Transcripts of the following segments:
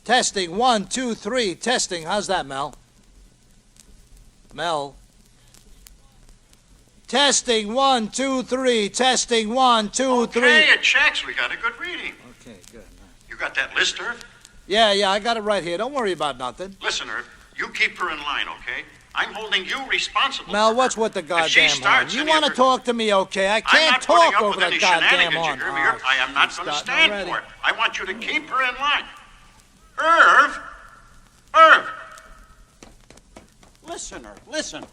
Testing, 1, 2, 3, testing. How's that, Mel? Mel? Testing, 1, 2, 3, testing, 1, 2, 3. Okay, it checks. We got a good reading. Okay, good. You got that list, Irv? Yeah, I got it right here. Don't worry about nothing. Listen, Irv, you keep her in line, okay? I'm holding you responsible Mel, for what's her. with the If goddamn she horn? starts You any want of to her- talk to me, okay? I I'm can't not putting talk up over with the any goddamn shenanigans, horn. you hear me? I am not she's going to starting stand already. for it. I want you to keep her in line. Irv! Listen, Irv, listen.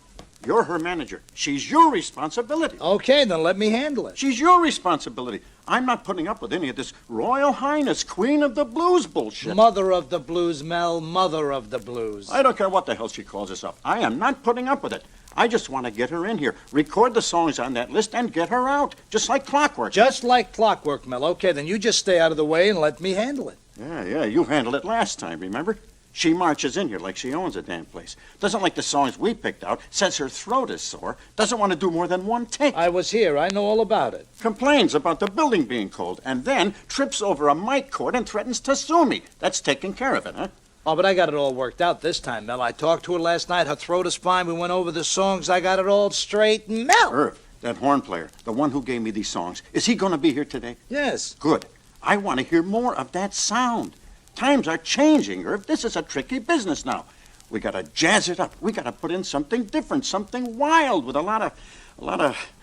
You're her manager. She's your responsibility. Okay, then let me handle it. She's your responsibility. I'm not putting up with any of this Royal Highness, Queen of the Blues bullshit. Mother of the blues, Mel, mother of the blues. I don't care what the hell she calls herself. I am not putting up with it. I just want to get her in here, record the songs on that list, and get her out, just like clockwork. Just like clockwork, Mel. Okay, then you just stay out of the way and let me handle it. Yeah, you handled it last time, remember? She marches in here like she owns the damn place. Doesn't like the songs we picked out, says her throat is sore, doesn't want to do more than one take. I was here. I know all about it. Complains about the building being cold, and then trips over a mic cord and threatens to sue me. That's taking care of it, huh? Oh, but I got it all worked out this time, Mel. I talked to her last night. Her throat is fine. We went over the songs. I got it all straight. Mel! Irv, that horn player, the one who gave me these songs, is he going to be here today? Yes. Good. I want to hear more of that sound. Times are changing, Irv. This is a tricky business now. We got to jazz it up. We got to put in something different, something wild with a lot of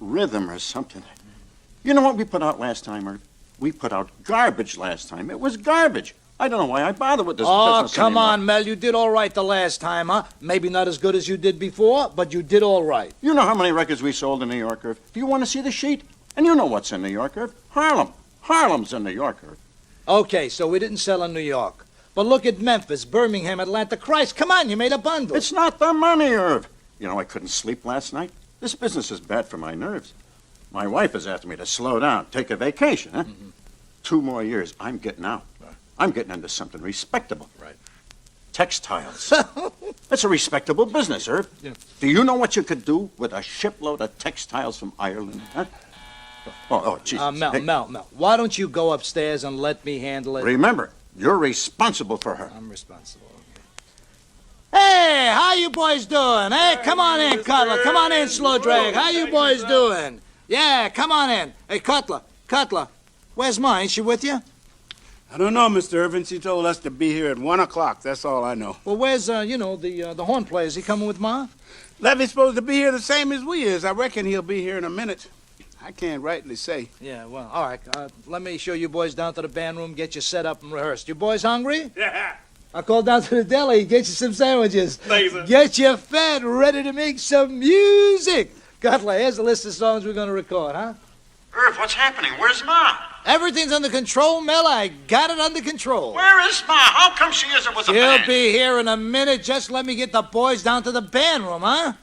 rhythm or something. You know what we put out last time, Irv? We put out garbage last time. It was garbage. I don't know why I bother with this business come anymore. on, Mel. You did all right the last time, huh? Maybe not as good as you did before, but you did all right. You know how many records we sold in New York, Irv? Do you want to see the sheet? And you know what's in New York, Irv? Harlem. Harlem's in New York, Irv. Okay, so we didn't sell in New York. But look at Memphis, Birmingham, Atlanta. Christ, come on, you made a bundle. It's not the money, Irv. You know, I couldn't sleep last night. This business is bad for my nerves. My wife is after me to slow down, take a vacation, huh? Mm-hmm. 2 more years, I'm getting out. I'm getting into something respectable. Right. Textiles. That's a respectable business, Irv. Yeah. Do you know what you could do with a shipload of textiles from Ireland, huh? Oh, Jesus. Mel, why don't you go upstairs and let me handle it? Remember, you're responsible for her. I'm responsible. Okay. Hey, how you boys doing? Hey, come on in, Cutler. Come on in, Slow Drag. How you boys doing? Yeah, come on in. Hey, Cutler, where's Ma? Ain't she with you? I don't know, Mr. Irvin. She told us to be here at 1 o'clock. That's all I know. Well, where's, the horn player? Is he coming with Ma? Levy's supposed to be here the same as we is. I reckon he'll be here in a minute. I can't rightly say. Yeah, well, all right. Let me show you boys down to the band room, get you set up and rehearsed. You boys hungry? Yeah. I'll call down to the deli, get you some sandwiches. Thanks, sir. Get you fed, ready to make some music. Cutler, here's a list of songs we're going to record, huh? Irv, what's happening? Where's Ma? Everything's under control, Mel. I got it under control. Where is Ma? How come she isn't with the She'll band? be here in a minute. Just let me get the boys down to the band room, huh?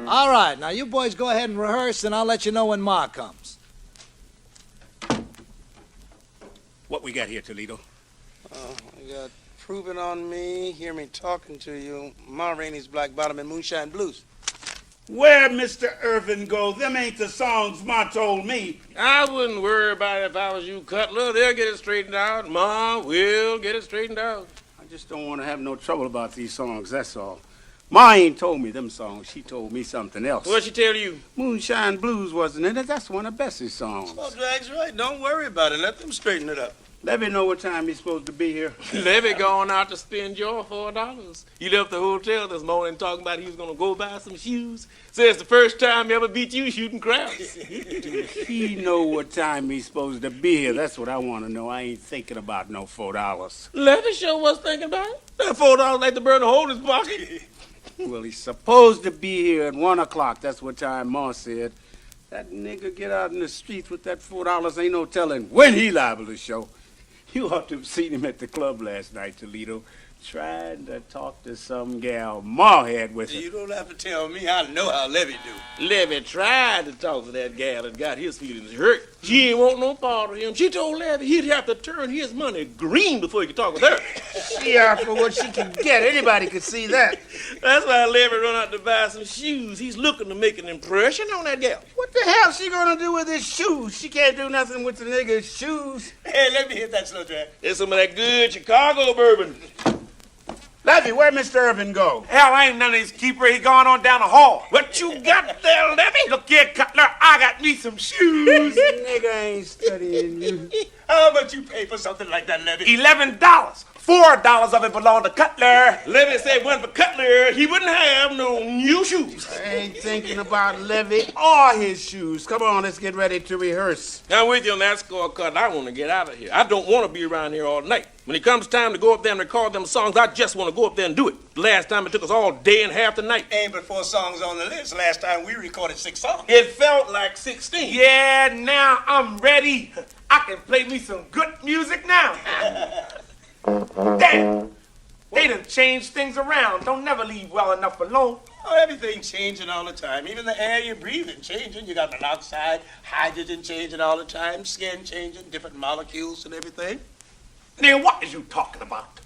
All right, now you boys go ahead and rehearse, and I'll let you know when Ma comes. What we got here, Toledo? I got Proving on Me, Hear Me Talking to You, Ma Rainey's Black Bottom, and Moonshine Blues. Where Mr. Irvin go? Them ain't the songs Ma told me. I wouldn't worry about it if I was you, Cutler. They'll get it straightened out. Ma will get it straightened out. I just don't want to have no trouble about these songs, that's all. Ma ain't told me them songs. She told me something else. What'd she tell you? Moonshine Blues wasn't in it. That's one of Bessie's songs. Oh, Drag's right. Don't worry about it. Let them straighten it up. Levy know what time he's supposed to be here. Levy gone out to spend your $4. He left the hotel this morning talking about he was going to go buy some shoes. Says the first time he ever beat you shooting craps. He know what time he's supposed to be here. That's what I want to know. I ain't thinking about no $4. Levy sure was thinking about it. That $4 like the bird to hold his pocket. Well, he's supposed to be here at 1 o'clock. That's what time Ma said. That nigga get out in the streets with that $4. Ain't no telling when he liable to show. You ought to have seen him at the club last night, Toledo. trying to talk to some gal Ma had with her. You don't have to tell me. I know how Levy do. Levy tried to talk to that gal and got his feelings hurt. She ain't want no part of him. She told Levy he'd have to turn his money green before he could talk with her. She out for what she can get. Anybody could see that. That's why Levy run out to buy some shoes. He's looking to make an impression on that gal. What the hell she gonna do with his shoes? She can't do nothing with the nigga's shoes. Hey, let me hit that slow drag. There's some of that good Chicago bourbon. Levy, where'd Mr. Irvin go? Hell, I ain't none of his keeper. He gone on down the hall. What you got there, Levy? Look here, Cutler, I got me some shoes. Nigga ain't studying you. How much you pay for something like that, Levy? $11. $4 of it belonged to Cutler. Levy said one for Cutler, he wouldn't have no new shoes. I ain't thinking about Levy or his shoes. Come on, let's get ready to rehearse. I'm with you on that score, Cutler. I want to get out of here. I don't want to be around here all night. When it comes time to go up there and record them songs, I just want to go up there and do it. The last time it took us all day and half the night. Ain't but 4 songs on the list. Last time we recorded 6 songs. It felt like 16. Yeah, now I'm ready. I can play me some good music now. Damn. They done changed things around. Don't never leave well enough alone. Oh, everything's changing all the time. Even the air you're breathing changing. You got monoxide, hydrogen changing all the time, skin changing, different molecules and everything. Nigga, what is you talking about?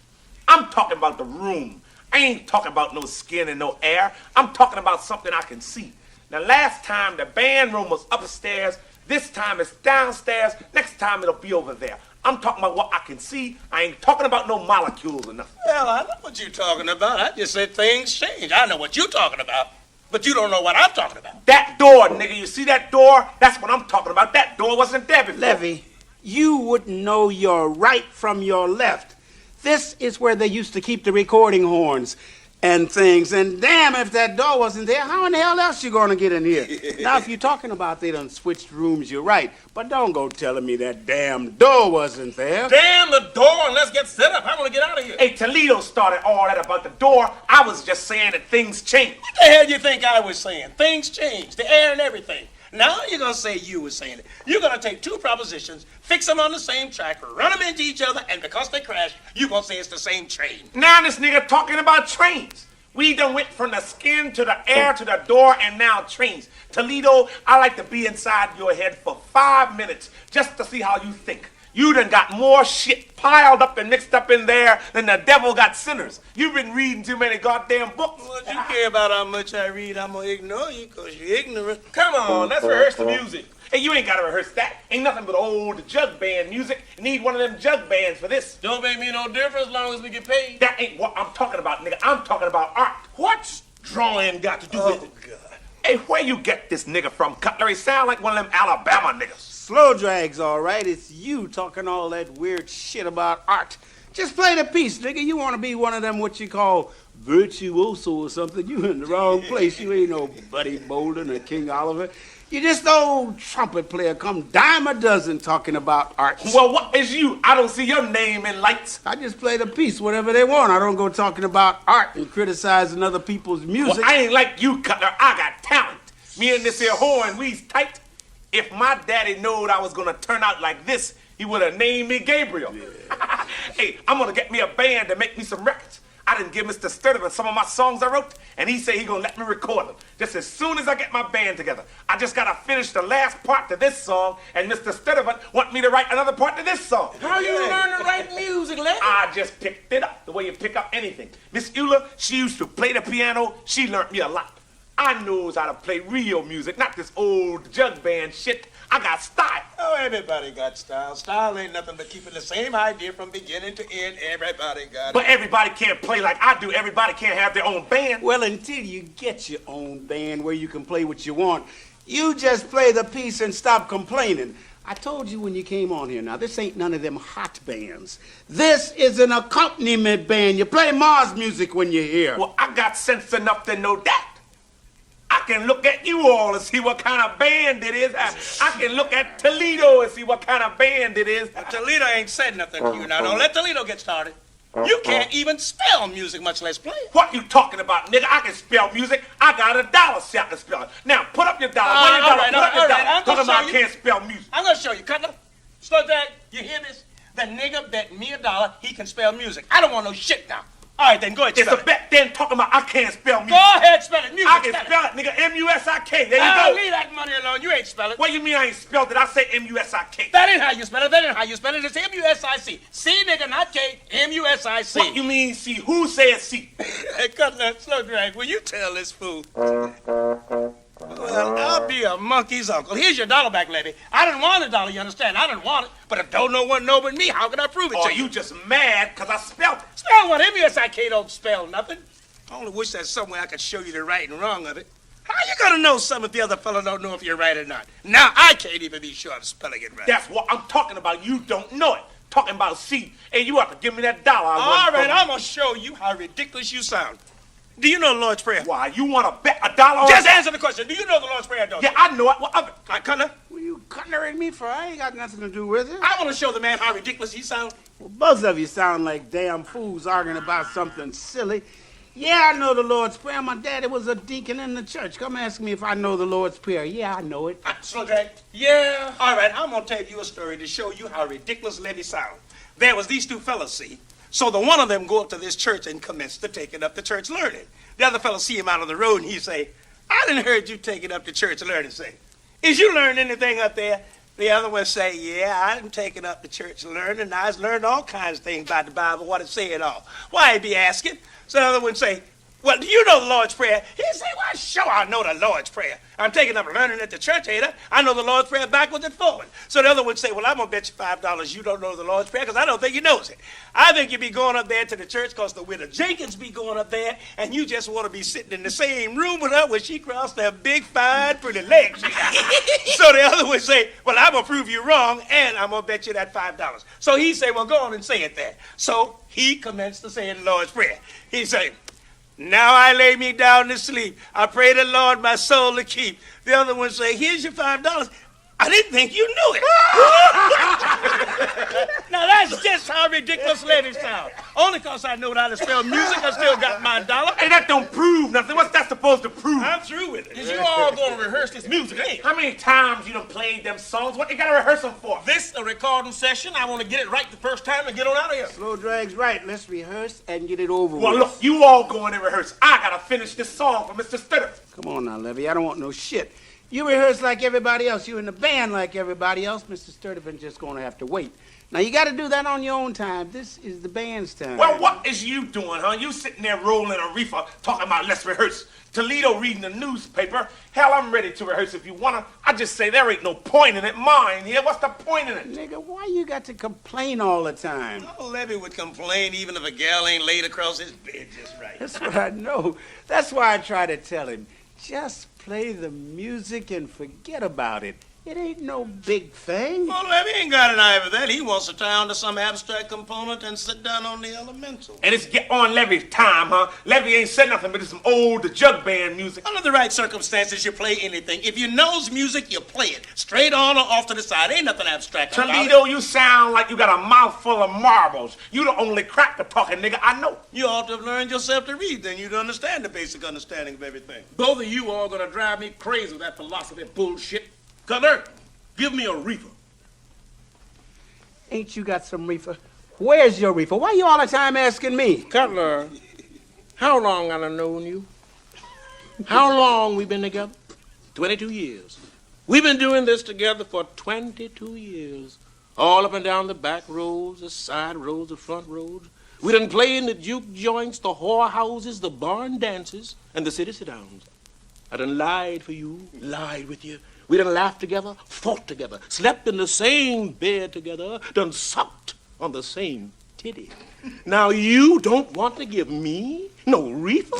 I'm talking about the room. I ain't talking about no skin and no air. I'm talking about something I can see. Now, last time the band room was upstairs. This time it's downstairs. Next time it'll be over there. I'm talking about what I can see. I ain't talking about no molecules or nothing. Well, I know what you're talking about. I just said things change. I know what you're talking about. But you don't know what I'm talking about. That door, nigga, you see that door? That's what I'm talking about. That door wasn't there before. Levy, you wouldn't know your right from your left. This is where they used to keep the recording horns and things. And damn, if that door wasn't there, how in the hell else you gonna get in here? Now, if you're talking about they done switched rooms, you're right. But don't go telling me that damn door wasn't there. Damn the door and let's get set up. I want to get out of here. Hey, Toledo started all that about the door. I was just saying that things changed. What the hell you think I was saying? Things change, the air and everything. Now you're going to say you were saying it. You're going to take 2 propositions, fix them on the same track, run them into each other, and because they crash, you're going to say it's the same train. Now this nigga talking about trains. We done went from the skin to the air to the door and now trains. Toledo, I like to be inside your head for 5 minutes just to see how you think. You done got more shit piled up and mixed up in there than the devil got sinners. You've been reading too many goddamn books. What you care about how much I read? I'm going to ignore you because you're ignorant. Come on, let's rehearse the music. Hey, you ain't gotta rehearse that. Ain't nothing but old jug band music. You need one of them jug bands for this. Don't make me no difference as long as we get paid. That ain't what I'm talking about, nigga. I'm talking about art. What's drawing got to do with it? God. Hey, where you get this nigga from, Cutler? He sound like one of them Alabama niggas. Slow drag's all right. It's you talking all that weird shit about art. Just play the piece, nigga. You want to be one of them what you call virtuoso or something. You in the wrong place. You ain't no Buddy Bolden or King Oliver. You just an old trumpet player come dime a dozen talking about art. Well, what is you? I don't see your name in lights. I just play the piece, whatever they want. I don't go talking about art and criticizing other people's music. Well, I ain't like you, Cutler. I got talent. Me and this here horn, we's tight. If my daddy knowed I was gonna turn out like this, he would have named me Gabriel. Yeah. Hey, I'm gonna get me a band to make me some records. I didn't give Mr. Sturdivant some of my songs I wrote, and he said he gonna let me record them just as soon as I get my band together. I just gotta finish the last part to this song, and Mr. Sturdivant want me to write another part to this song. How you learn to write music, Levy? I just picked it up the way you pick up anything. Miss Eula, she used to play the piano. She learned me a lot. I knows how to play real music, not this old jug band shit. I got style. Oh, everybody got style. Style ain't nothing but keeping the same idea from beginning to end. Everybody got it. But everybody can't play like I do. Everybody can't have their own band. Well, until you get your own band where you can play what you want, you just play the piece and stop complaining. I told you when you came on here, now, this ain't none of them hot bands. This is an accompaniment band. You play Mars music when you're here. Well, I got sense enough to know that. I can look at you all and see what kind of band it is. I can look at Toledo and see what kind of band it is. Toledo ain't said nothing to you. Now, don't let Toledo get started. You can't even spell music, much less play it. What you talking about, nigga? I can spell music. I got $1 so I can spell it. Now, put up your dollar. Where your dollar? Put up your dollar. Talking about I can't spell music. I'm going to show you. Cutler, slow drag, you hear this? The nigga bet me $1 he can spell music. I don't want no shit now. All right, then go ahead. It's a bet then talking about I can't spell music. Go ahead, spell it. Music, I can spell it, nigga. M-U-S-I-K. There you go. Leave that money alone. You ain't spell it. What you mean I ain't spelled it? I say M-U-S-I-K. That ain't how you spell it. That ain't how you spell it. It's M-U-S-I-C. C, nigga, not K. M-U-S-I-C. What you mean C? Who said C? Hey, Cutler, slow drag. Will you tell this fool? Well, I'll be a monkey's uncle. Here's your dollar back, Levy. I didn't want the dollar, you understand? I didn't want it. But if don't no one know but me, how can I prove it Or to you? you just mad because I spelled it. Spell what? M-U-S-I-K don't spell nothing. I only wish there's some way I could show you the right and wrong of it. How you gonna know something if the other fellow don't know if you're right or not? Now I can't even be sure I'm spelling it right. That's what I'm talking about. You don't know it. Talking about C. And you have to give me that dollar. All right, I'm gonna show you how ridiculous you sound. Do you know the Lord's Prayer? Why? You want to bet $1 on Just that? answer the question. Do you know the Lord's Prayer, don't you? Yeah, I know it. What of it? All right, Cutler, What are you cutlery me for? I ain't got nothing to do with it. I want to show the man how ridiculous he sounds. Well, both of you sound like damn fools arguing about something silly. Yeah, I know the Lord's Prayer. My daddy was a deacon in the church. Come ask me if I know the Lord's Prayer. Yeah, I know it. Slow drag. Yeah. All right, I'm gonna tell you a story to show you how ridiculous Levy sounds. There was these two fellas, see. So the one of them go up to this church and commence to taking up the church learning. The other fellow see him out on the road and he say, I didn't heard you taking up the church learning. Say, is you learn anything up there? The other one say, yeah, I done taken up the church learning. I learned all kinds of things about the Bible, what it say and all. Why he be asking? So the other one say, well, do you know the Lord's Prayer? He say, well, sure I know the Lord's Prayer. I'm taking up learning at the church, ain't I know the Lord's Prayer backwards and forward. So the other one say, well, I'm going to bet you $5 you don't know the Lord's Prayer because I don't think you knows it. I think you be going up there to the church because the widow Jenkins be going up there and you just want to be sitting in the same room with her when she crossed her big, fine, pretty legs. So the other one say, well, I'm going to prove you wrong and I'm going to bet you that $5. So he say, well, go on and say it there. So he commenced to say the Lord's Prayer. He say, now I lay me down to sleep. I pray the Lord my soul to keep. The other one say, here's your $5. I didn't think you knew it. Now that's just how ridiculous Levy sounds. Only because I know how to spell music, I still got my dollar. Hey, that don't prove nothing. What's that supposed to prove? I'm through with it. Is you all going to rehearse this music, ain't it? How many times you done played them songs? What you got to rehearse them for? This a recording session. I want to get it right the first time and get on out of here. Slow drag's right. Let's rehearse and get it over Well, with. look, you all go in and rehearse. I got to finish this song for Mr. Stutter. Come on now, Levy. I don't want no shit. You rehearse like everybody else. You in the band like everybody else. Mr. Sturtevant's just going to have to wait. Now, you got to do that on your own time. This is the band's time. Well, what is you doing, huh? You sitting there rolling a reefer talking about let's rehearse. Toledo reading the newspaper. Hell, I'm ready to rehearse if you want to. I just say there ain't no point in it. Mine here. What's the point in it? Nigga, why you got to complain all the time? Oh, Levy would complain even if a gal ain't laid across his bed just right. That's what I know. That's why I try to tell him. Just play the music and forget about it. It ain't no big thing. Well, Levy ain't got an eye for that. He wants to tie on to some abstract component and sit down on the elemental. And it's get on Levy's time, huh? Levy ain't said nothing but it's some old jug band music. Under the right circumstances, you play anything. If you knows music, you play it. Straight on or off to the side. Ain't nothing abstract about it. Toledo, you sound like you got a mouthful of marbles. You the only crack the talking nigga I know. You ought to have learned yourself to read, then you'd understand the basic understanding of everything. Both of you all gonna drive me crazy with that philosophy bullshit. Cutler, give me a reefer. Ain't you got some reefer? Where's your reefer? Why you all the time asking me? Cutler, how long I done known you? How long we been together? 22 years. We've been doing this together for 22 years. All up and down the back roads, the side roads, the front roads. We done play in the juke joints, the whorehouses, the barn dances, and the city sit-downs. I done lied for you, lied with you. We done laughed together, fought together, slept in the same bed together, done sucked on the same titty. Now you don't want to give me no reefer?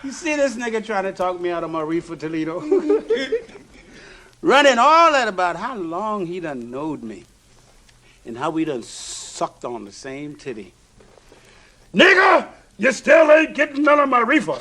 You see this nigga trying to talk me out of my reefer, Toledo? Running all that about how long he done knowed me and how we done sucked on the same titty. Nigga, you still ain't getting none of my reefer.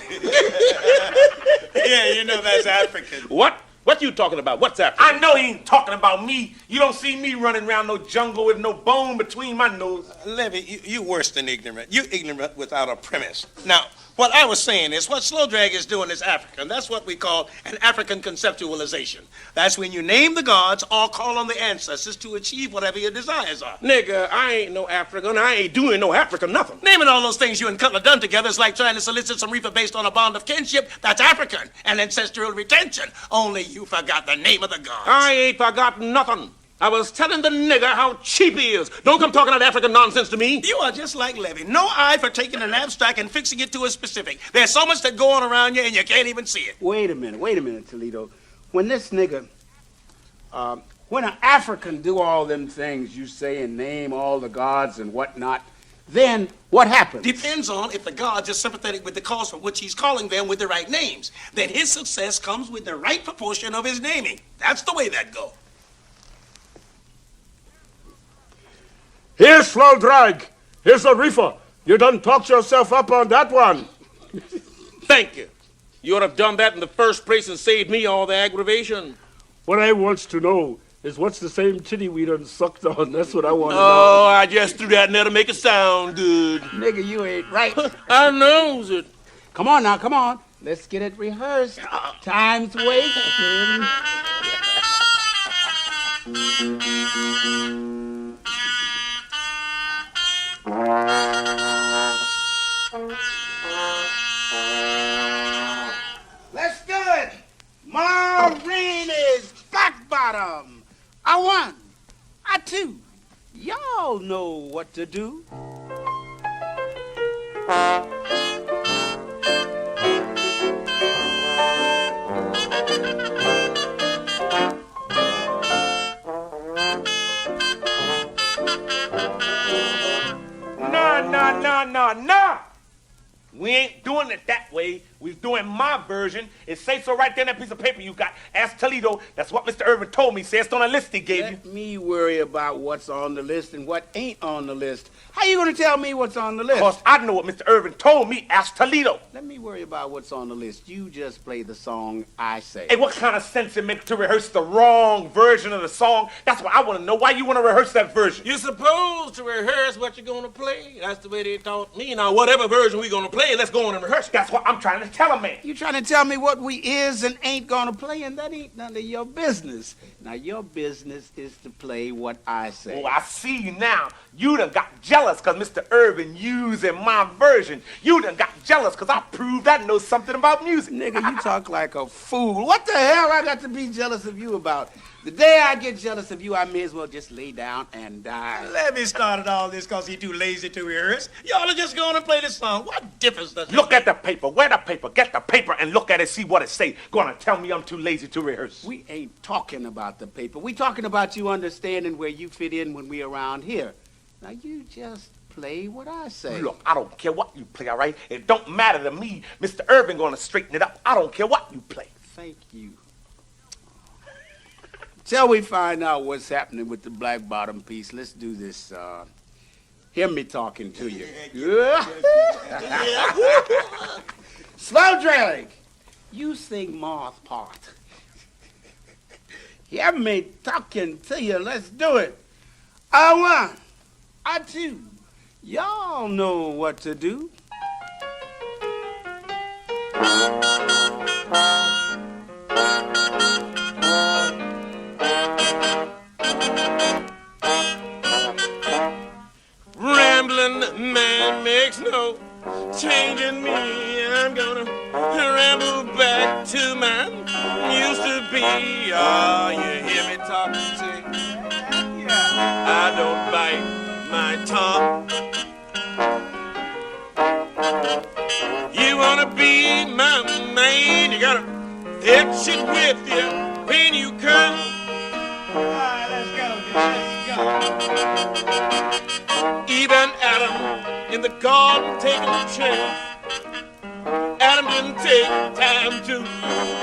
Yeah, you know that's African. What? What you talking about? What's that? I know he ain't talking about me. You don't see me running around no jungle with no bone between my nose. Levy, you worse than ignorant. You ignorant without a premise. Now, What I was saying is what slow drag is doing is African. That's what we call an African conceptualization. That's when you name the gods or call on the ancestors to achieve whatever your desires are. Nigga, I ain't no African. I ain't doing no African nothing. Naming all those things you and Cutler done together is like trying to solicit some reefer based on a bond of kinship. That's African and ancestral retention. Only you forgot the name of the gods. I ain't forgotten nothing. I was telling the nigger how cheap he is. Don't come talking that African nonsense to me. You are just like Levy. No eye for taking an abstract and fixing it to a specific. There's so much that go on around you and you can't even see it. Wait a minute, Toledo. When this nigga, when an African do all them things you say and name all the gods and whatnot, then what happens? Depends on if the gods are sympathetic with the cause for which he's calling them with the right names. Then his success comes with the right proportion of his naming. That's the way that goes. Here's slow drag. Here's a reefer. You done talked yourself up on that one. Thank you. You ought to have done that in the first place and saved me all the aggravation. What I wants to know is what's the same titty we done sucked on. That's what I want to know. Oh, I just threw that in there to make it sound good. Nigga, you ain't right. I knows it. Come on now, come on. Let's get it rehearsed. Time's wasting. Let's do it. Rainey's back bottom. I won. I two. Y'all know what to do. No. We ain't doing it that way. We're doing my version. It says so right there in that piece of paper you got. Ask Toledo. That's what Mr. Irvin told me. Says it's on a list he gave you. Let me worry about what's on the list and what ain't on the list. How you gonna tell me what's on the list? Because I know what Mr. Irvin told me. Ask Toledo. Let me worry about what's on the list. You just play the song I say. Hey, what kind of sense it makes to rehearse the wrong version of the song? That's what I want to know. Why you want to rehearse that version? You're supposed to rehearse what you're going to play. That's the way they taught me. Now, whatever version we're going to play, let's go on and rehearse. That's what I'm trying to tell a man. You trying to tell me what we is and ain't gonna play, and that ain't none of your business. Now, your business is to play what I say. Oh, I see you now. You done got jealous because Mr. Irvin using my version. You done got jealous because I proved I know something about music. Nigga, you talk like a fool. What the hell I got to be jealous of you about? The day I get jealous of you, I may as well just lay down and die. Levy started all this because he's too lazy to rehearse. Y'all are just going to play this song. What difference does it Look at the paper. Where the paper? Get the paper and look at it. See what it say. Gonna tell me I'm too lazy to rehearse. We ain't talking about the paper. We talking about you understanding where you fit in when we around here. Now, you just play what I say. Look, I don't care what you play, all right? It don't matter to me. Mr. Irvin gonna straighten it up. I don't care what you play. Thank you. Till we find out what's happening with the black bottom piece, let's do this. Hear me talking to you. Slow drag. You sing Ma's part. Hear me talking to you. Let's do it. I one, I two. Y'all know what to do. Rambling man makes no change in me. I'm gonna ramble back to my used to be. Oh, you hear me talking to you? I don't bite my tongue. You wanna be my man, you gotta fetch it with you when you come. All right, let's go. Even Adam in the garden taking a chance. Adam didn't take time to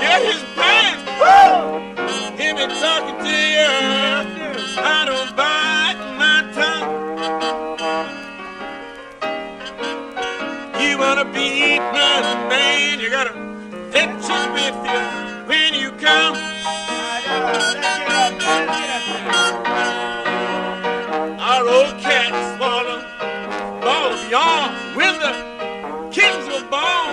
get his pants. Woo! Hear me talking to you. I don't bite my tongue. You wanna be my man, you gotta fetch it with you when you come. Our old cat swallowed ball of yarn when the kittens were born.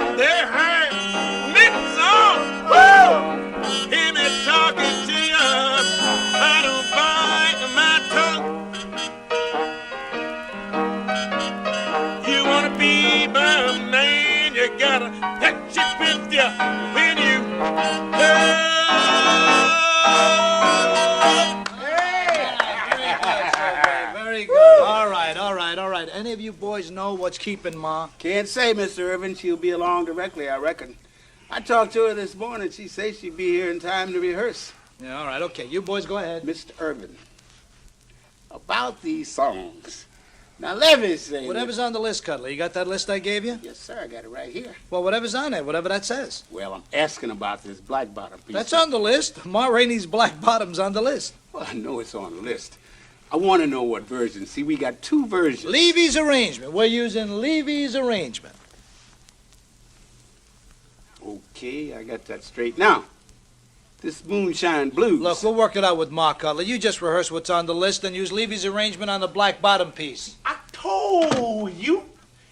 Very good. All right. Any of you boys know what's keeping Ma? Can't say, Mr. Irvin. She'll be along directly, I reckon. I talked to her this morning. She says she'd be here in time to rehearse. Yeah, all right, okay. You boys go ahead. Mr. Irvin, about these songs. Now, Levy's saying... Whatever's on the list, Cuddler. You got that list I gave you? Yes, sir. I got it right here. Well, whatever's on it, whatever that says. Well, I'm asking about this Black Bottom piece. That's on the list. Ma Rainey's Black Bottom's on the list. Well, I know it's on the list. I want to know what version. See, we got two versions. Levy's arrangement. We're using Levy's arrangement. Okay, I got that straight. Now, this Moonshine Blues. Look, we'll work it out with Ma, Cuddler. You just rehearse what's on the list and use Levy's arrangement on the Black Bottom piece. I told you.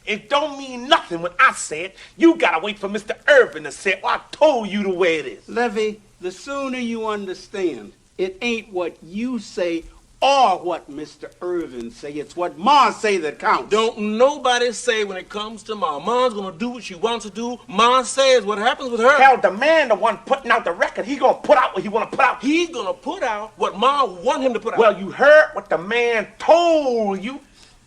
It don't mean nothing when I say it. You gotta wait for Mr. Irvin to say it. Well, I told you the way it is. Levy, the sooner you understand, it ain't what you say or what Mr. Irvin say. It's what Ma say that counts. Don't nobody say when it comes to Ma. Ma's gonna do what she wants to do. Ma says what happens with her. Hell, the man, the one putting out the record, he gonna put out what he wanna put out. He's gonna put out what Ma want him to put out. Well, you heard what the man told you.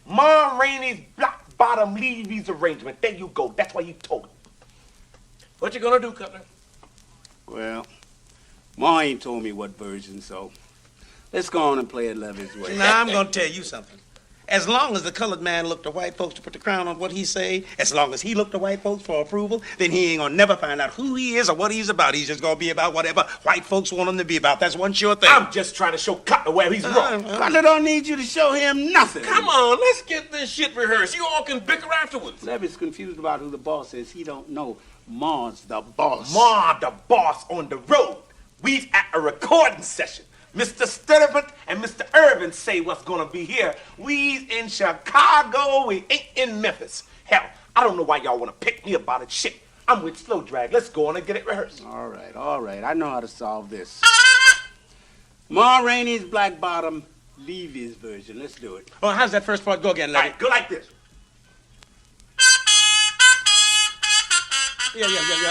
Ma Rainey's Black Bottom Levy's arrangement. There you go. That's why he told you. What you gonna do, Cutler? Well, Ma ain't told me what version, so let's go on and play it Levy's way. Now, I'm going to tell you something. As long as the colored man looked to white folks to put the crown on what he say, as long as he looked to white folks for approval, then he ain't going to never find out who he is or what he's about. He's just going to be about whatever white folks want him to be about. That's one sure thing. I'm just trying to show Cutler where he's wrong. Cutler don't need you to show him nothing. Come on, let's get this shit rehearsed. You all can bicker afterwards. Levy's confused about who the boss is. He don't know Ma's the boss. Ma, the boss on the road. We's at a recording session. Mr. Sturtevant and Mr. Irvin say what's gonna be here. We's in Chicago, we ain't in Memphis. Hell, I don't know why y'all wanna pick me about it. Shit, I'm with Slow Drag. Let's go on and get it rehearsed. All right. I know how to solve this. Ma Rainey's Black Bottom, Levy's version. Let's do it. Oh, how's that first part go again, All Levy? right, go like this. Yeah.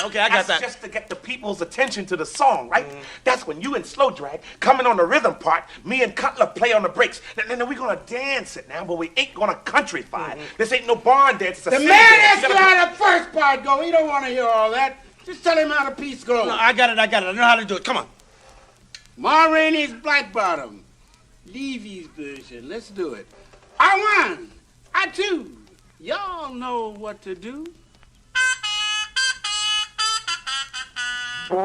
Okay, I got That's that. just to get the people's attention to the song, right? That's when you and Slow Drag coming on the rhythm part, me and Cutler play on the breaks. Then we're gonna dance it now, but we ain't gonna countrify it. This ain't no barn dance, it's a The city man dance. asked you how the first part go. He don't want to hear all that. Just tell him how the piece goes. No, I got it. I know how to do it. Come on. Ma Rainey's Black Bottom, Levy's version. Let's do it. I1, I2. Y'all know what to do. You're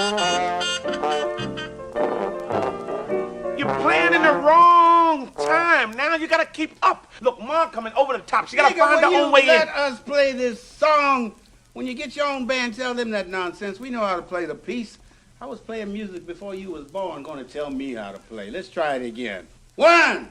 playing in the wrong time. Now you gotta keep up. Look, Ma coming over the top. She gotta Nigga, find her when own you way let in. us play this song, when you get your own band, tell them that nonsense. We know how to play the piece. I was playing music before you was born, gonna tell me how to play. Let's try it again. 1,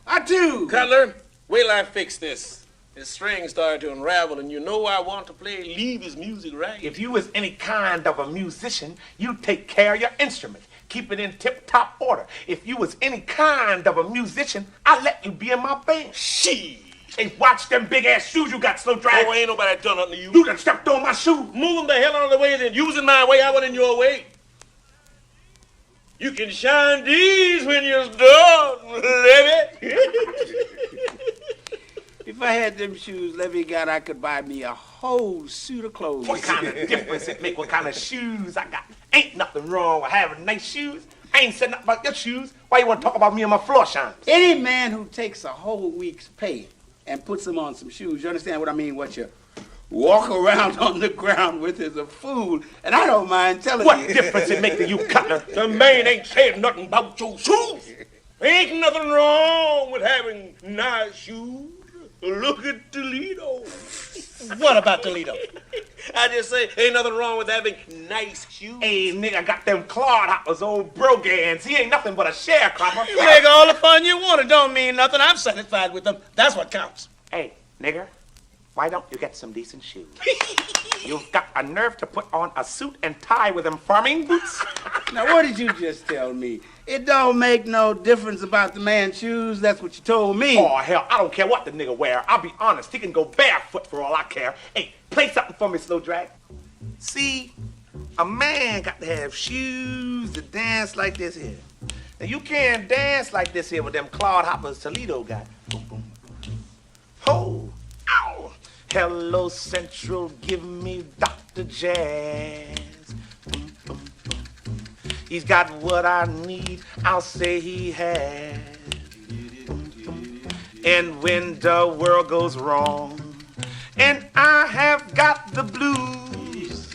I2. Cutler, wait till I fix this. This string started to unravel, and you know I want to play Levy's music right. If you was any kind of a musician, you take care of your instrument. Keep it in tip-top order. If you was any kind of a musician, I let you be in my band. She. Hey, watch them big-ass shoes you got, Slow Drag. Oh, ain't nobody done nothing to you. You done stepped on my shoe. Move them the hell out of the way, then using my way, I went in your way. You can shine these when you're done, Levy. If I had them shoes Levy got, I could buy me a whole suit of clothes. What kind of difference it make what kind of shoes I got? Ain't nothing wrong with having nice shoes. I ain't said nothing about your shoes. Why you want to talk about me and my floor shines? Any man who takes a whole week's pay and puts them on some shoes, you understand what I mean? What you walk around on the ground with is a fool, and I don't mind telling What you. difference it make to you, Cutler? The man ain't saying nothing about your shoes. Ain't nothing wrong with having nice shoes. Look at Toledo. What about Toledo? I just say ain't nothing wrong with having nice shoes. Hey, nigga, got them clodhoppers, old brogans. He ain't nothing but a sharecropper. You make all the fun you want. It don't mean nothing. I'm satisfied with them. That's what counts. Hey, nigger, why don't you get some decent shoes? You've got a nerve to put on a suit and tie with them farming boots? Now, what did you just tell me? It don't make no difference about the man's shoes. That's what you told me. Oh, hell, I don't care what the nigga wear. I'll be honest, he can go barefoot for all I care. Hey, play something for me, Slow Drag. See, a man got to have shoes to dance like this here. Now, you can't dance like this here with them Claude Hoppers Toledo got. Boom, boom. Oh, ow. Hello, Central, give me Dr. Jazz. Boom, boom, boom. He's got what I need, I'll say he has. Boom, boom. And when the world goes wrong, and I have got the blues,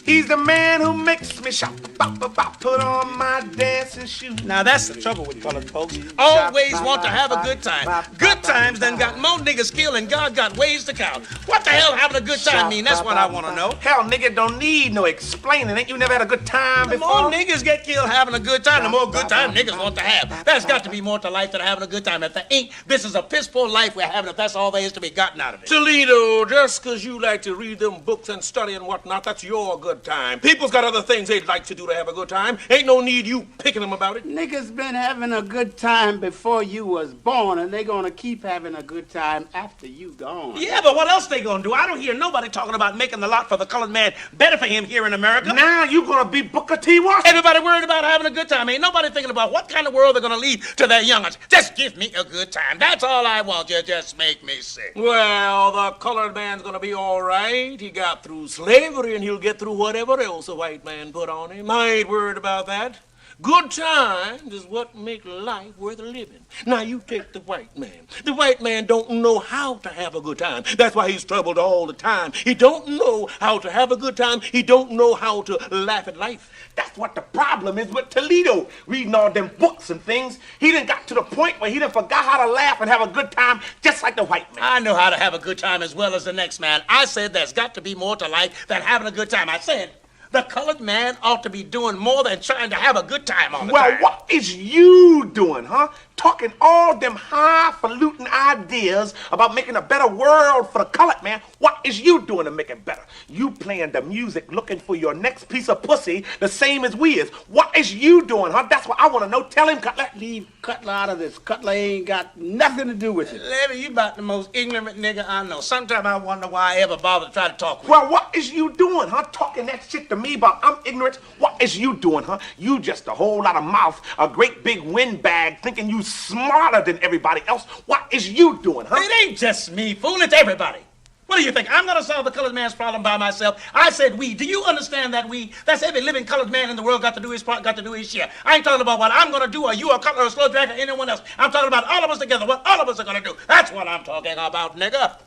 he's the man who makes me shop, bop, bop, bop, put on my dancing shoes. Now that's the trouble with colored folks. Always want to have a good time. Good times done got more niggas killed and God got ways to count. What the hell having a good time mean? That's what I want to know. Hell, nigga, don't need no explaining. Ain't you never had a good time The before? more niggas get killed having a good time, the more good time niggas want to have. There's got to be more to life than having a good time. If there ain't, this is a piss-poor life we're having if that's all there is to be gotten out of it. Toledo, just 'cause you like to read them books and study and whatnot, that's your good time. People's got other things they'd like to do to have a good time. Ain't no need you picking them about it. Niggas been having a good time before you was born, and they gonna keep having a good time after you gone. Yeah, but what else they gonna do? I don't hear nobody talking about making the lot for the colored man better for him here in America. Now you gonna be Booker T. Washington. Everybody worried about having a good time. Ain't nobody thinking about what kind of world they're gonna leave to their young'uns. Just give me a good time. That's all I want. You just make me sick. Well, the colored man's gonna be all right. He got through slavery and he'll get through whatever else a white man put on him. I ain't worried about that. Good times is what make life worth living. Now you take the white man. The white man don't know how to have a good time. That's why he's troubled all the time. He don't know how to have a good time. He don't know how to laugh at life. That's what the problem is with Toledo. Reading all them books and things, he done got to the point where he done forgot how to laugh and have a good time just like the white man. I know how to have a good time as well as the next man. I said there's got to be more to life than having a good time. I said the colored man ought to be doing more than trying to have a good time all the time. Well, what is you doing, huh? Talking all them highfalutin ideas about making a better world for the colored man. What is you doing to make it better? You playing the music looking for your next piece of pussy the same as we is. What is you doing, huh? That's what I want to know. Tell him, Cutler. Leave Cutler out of this. Cutler ain't got nothing to do with it. Levy, you about the most ignorant nigga I know. Sometimes I wonder why I ever bother to try to talk with you. Well, what is you doing, huh? Talking that shit to me about I'm ignorant. What is you doing, huh? You just a whole lot of mouth, a great big windbag, thinking you smarter than everybody else. What is you doing, huh? It ain't just me, fool. It's everybody. What do you think? I'm going to solve the colored man's problem by myself. I said we. Do you understand that we? That's every living colored man in the world got to do his part, got to do his share. I ain't talking about what I'm going to do or you or Cutler or Slow Drag or anyone else. I'm talking about all of us together, what all of us are going to do. That's what I'm talking about, nigga.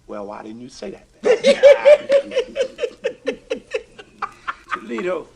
Well, why didn't you say that then? Toledo,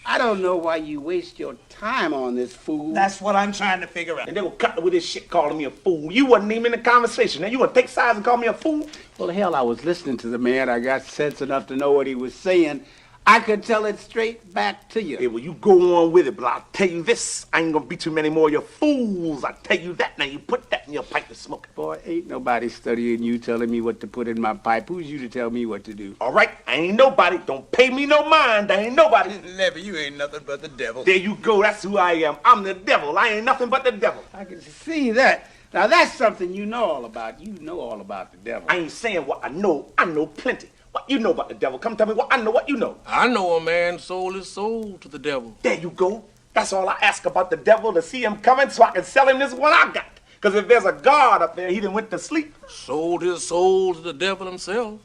I don't know why you waste your time on this fool. That's what I'm trying to figure out. And they gonna cut with this shit calling me a fool. You wasn't even in the conversation. Now you gonna take sides and call me a fool? Well, hell, I was listening to the man. I got sense enough to know what he was saying. I could tell it straight back to you. Hey, well, you go on with it, but I'll tell you this. I ain't gonna be too many more of your fools. I tell you that. Now you put that in your pipe to smoke it. Boy, ain't nobody studying you telling me what to put in my pipe. Who's you to tell me what to do? All right, I ain't nobody. Don't pay me no mind. I ain't nobody. Levy, you ain't nothing but the devil. There you go. That's who I am. I'm the devil. I ain't nothing but the devil. I can see that. Now, that's something you know all about. You know all about the devil. I ain't saying what I know. I know plenty. What you know about the devil? Come tell me what I know what you know. I know a man sold his soul to the devil. There you go. That's all I ask about the devil, to see him coming so I can sell him this one I got. Because if there's a God up there, he done went to sleep. Sold his soul to the devil himself.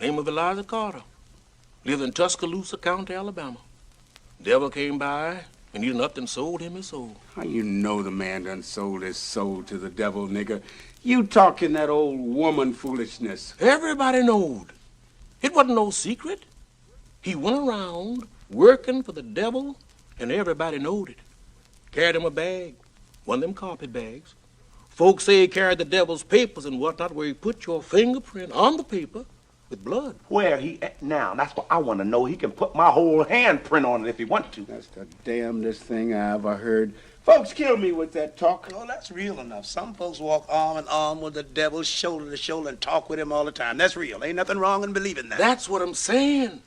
Name of Elijah Carter. Lived in Tuscaloosa County, Alabama. Devil came by and he done upped and sold him his soul. How you know the man done sold his soul to the devil, nigga? You talking that old woman foolishness. Everybody knowed. It wasn't no secret. He went around working for the devil, and everybody knowed it. Carried him a bag, one of them carpet bags. Folks say he carried the devil's papers and whatnot, where he put your fingerprint on the paper with blood. Where he at now? That's what I want to know. He can put my whole handprint on it if he want to. That's the damnedest thing I ever heard. Folks kill me with that talk. Oh, that's real enough. Some folks walk arm in arm with the devil, shoulder to shoulder, and talk with him all the time. That's real. Ain't nothing wrong in believing that. That's what I'm saying.